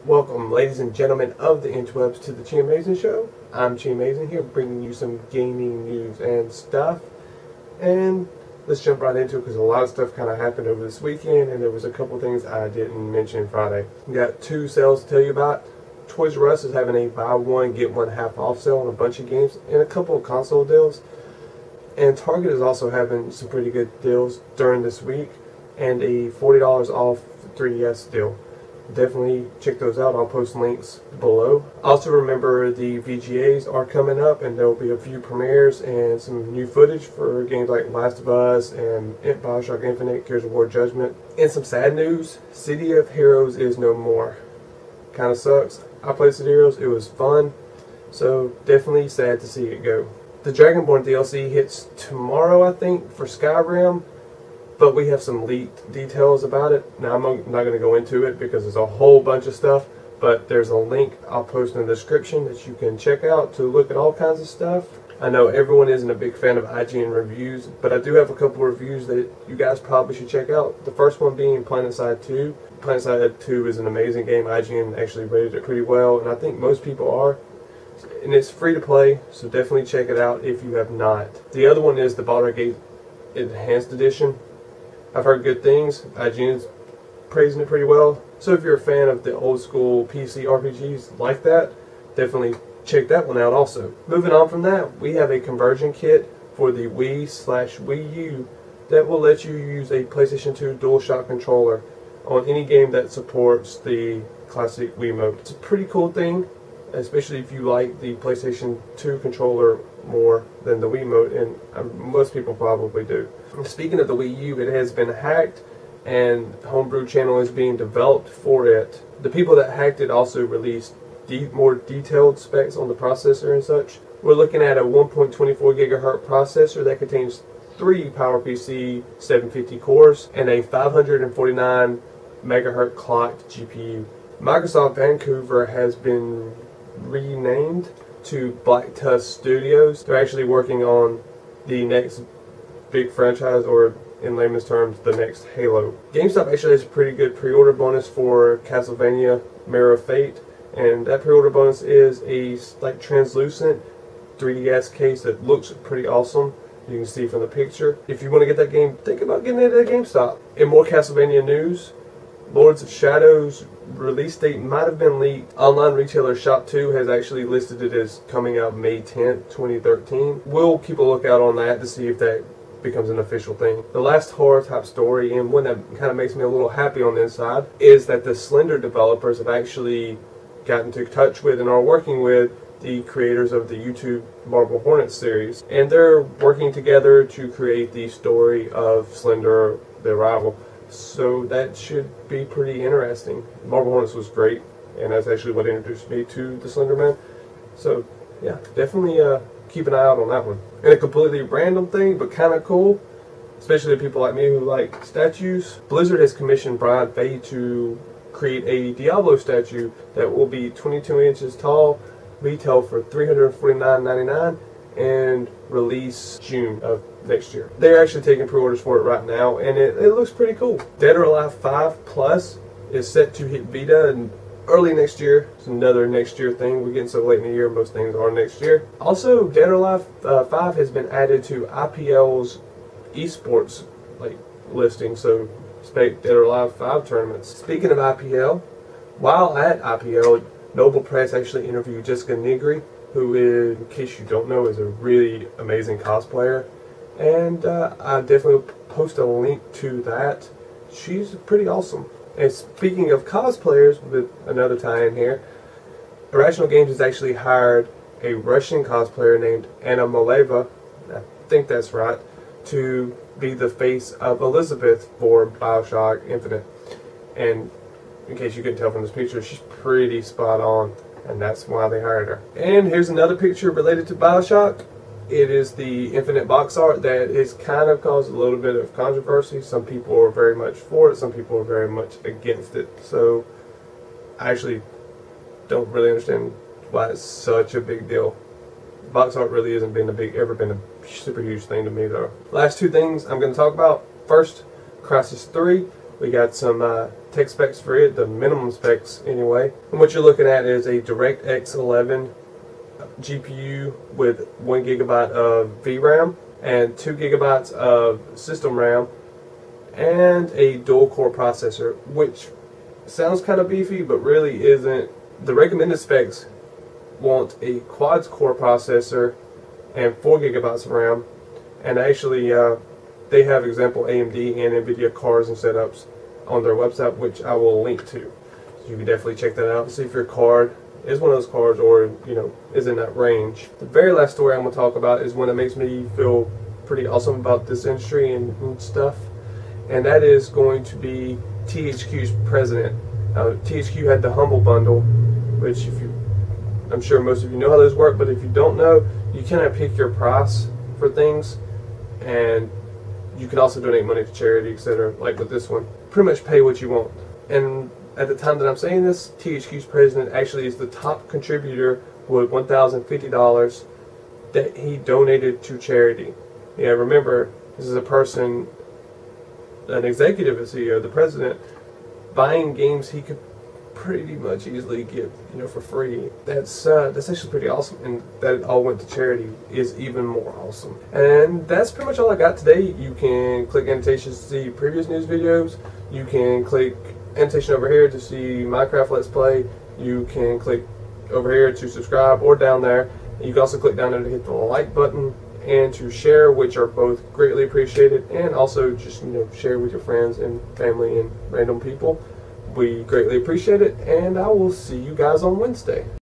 Welcome, ladies and gentlemen of the interwebs, to the Chi Amazing Show. I'm Chi Amazing here, bringing you some gaming news and stuff. And let's jump right into it because a lot of stuff kind of happened over this weekend, and there was a couple things I didn't mention Friday. We got two sales to tell you about. Toys R Us is having a buy one get one half off sale on a bunch of games and a couple of console deals. And Target is also having some pretty good deals during this week, and a $40 off 3DS deal. Definitely check those out. I'll post links below. Also remember the VGAs are coming up, and there will be a few premieres and some new footage for games like Last of Us and Bioshock Infinite, Gears of War Judgment. And some sad news, City of Heroes is no more. Kind of sucks. I played City of Heroes, it was fun, so definitely sad to see it go. The Dragonborn DLC hits tomorrow, I think, for Skyrim. But we have some leaked details about it. Now, I'm not going to go into it because there's a whole bunch of stuff, but there's a link I'll post in the description that you can check out to look at all kinds of stuff. I know everyone isn't a big fan of IGN reviews, but I do have a couple of reviews that you guys probably should check out. The first one being Planetside 2. Planetside 2 is an amazing game. IGN actually rated it pretty well, and I think most people are. And it's free to play, so definitely check it out if you have not. The other one is the Baldur Gate Enhanced Edition. I've heard good things. IGN's praising it pretty well. So if you're a fan of the old school PC RPGs like that, definitely check that one out also. Moving on from that, we have a conversion kit for the Wii/WiiU that will let you use a PlayStation 2 DualShock controller on any game that supports the classic Wiimote. It's a pretty cool thing, especially if you like the PlayStation 2 controller more than the Wiimote, and most people probably do. Speaking of the Wii U, it has been hacked, and Homebrew channel is being developed for it. The people that hacked it also released more detailed specs on the processor and such. We're looking at a 1.24 gigahertz processor that contains 3 PowerPC 750 cores and a 549 megahertz clocked GPU. Microsoft Vancouver has been renamed to Black Tusk Studios. They're actually working on the next big franchise, or in layman's terms, the next Halo. Gamestop actually has a pretty good pre-order bonus for Castlevania Mirror of Fate, and that pre-order bonus is a translucent 3DS case that looks pretty awesome. You can see from the picture. If you want to get that game, think about getting it at GameStop. In more Castlevania news, Lords of Shadow's release date might have been leaked. Online retailer Shop2 has actually listed it as coming out May 10th, 2013. We'll keep a lookout on that to see if that becomes an official thing. The last horror type story, and one that kind of makes me a little happy on the inside, is that the Slender developers have actually gotten into touch with and are working with the creators of the YouTube Marble Hornets series, and they're working together to create the story of Slender, the rival. So that should be pretty interesting. Marble Hornets was great, and that's actually what introduced me to the Slender Man. So yeah, definitely keep an eye out on that one. And a completely random thing, but kind of cool, especially people like me who like statues. Blizzard has commissioned Brian Fay to create a Diablo statue that will be 22 inches tall, retail for $349.99, and release June of next year. They're actually taking pre-orders for it right now, and it looks pretty cool. Dead or Alive 5 Plus is set to hit Vita and early next year. It's another next year thing. We're getting so late in the year, most things are next year. Also, Dead or Alive 5 has been added to IPL's eSports listing, so expect Dead or Alive 5 tournaments. Speaking of IPL, while at IPL, Noble Press actually interviewed Jessica Nigri, who, in case you don't know, is a really amazing cosplayer. And I definitely will post a link to that. She's pretty awesome. And speaking of cosplayers, with another tie-in here, Irrational Games has actually hired a Russian cosplayer named Anna Maleva, I think that's right, to be the face of Elizabeth for Bioshock Infinite. And in case you couldn't tell from this picture, she's pretty spot on, and that's why they hired her. And here's another picture related to Bioshock. It is the Infinite box art that has kind of caused a little bit of controversy. Some people are very much for it, some people are very much against it. So I actually don't really understand why it's such a big deal. Box art really hasn't been ever been a super huge thing to me though. Last two things I'm going to talk about. First, Crysis 3. We got some tech specs for it, the minimum specs anyway. And what you're looking at is a DirectX 11 GPU with 1 GB of VRAM and 2 GB of system RAM and a dual core processor, which sounds kind of beefy but really isn't. The recommended specs want a quad core processor and 4 GB of RAM, and actually they have example AMD and NVIDIA cards and setups on their website, which I will link to. So you can definitely check that out and see if your card is one of those cards or, you know, is in that range. The very last story I'm going to talk about is one that makes me feel pretty awesome about this industry and stuff, and that is going to be THQ's president. THQ had the Humble Bundle, which I'm sure most of you know how those work, but if you don't know, you cannot pick your price for things, and you can also donate money to charity, etc. Like with this one. Pretty much pay what you want. And at the time that I'm saying this, THQ's president actually is the top contributor with $1,050 that he donated to charity. Yeah, remember, this is a person, an executive, a CEO, the president, buying games he could pretty much easily give, you know, for free. That's actually pretty awesome, and that it all went to charity is even more awesome. And that's pretty much all I got today. You can click annotations to see previous news videos. You can click annotation over here to see Minecraft Let's Play. You can click over here to subscribe, or down there. You can also click down there to hit the like button and to share, which are both greatly appreciated, and also just, you know, share with your friends and family and random people. We greatly appreciate it, and I will see you guys on Wednesday.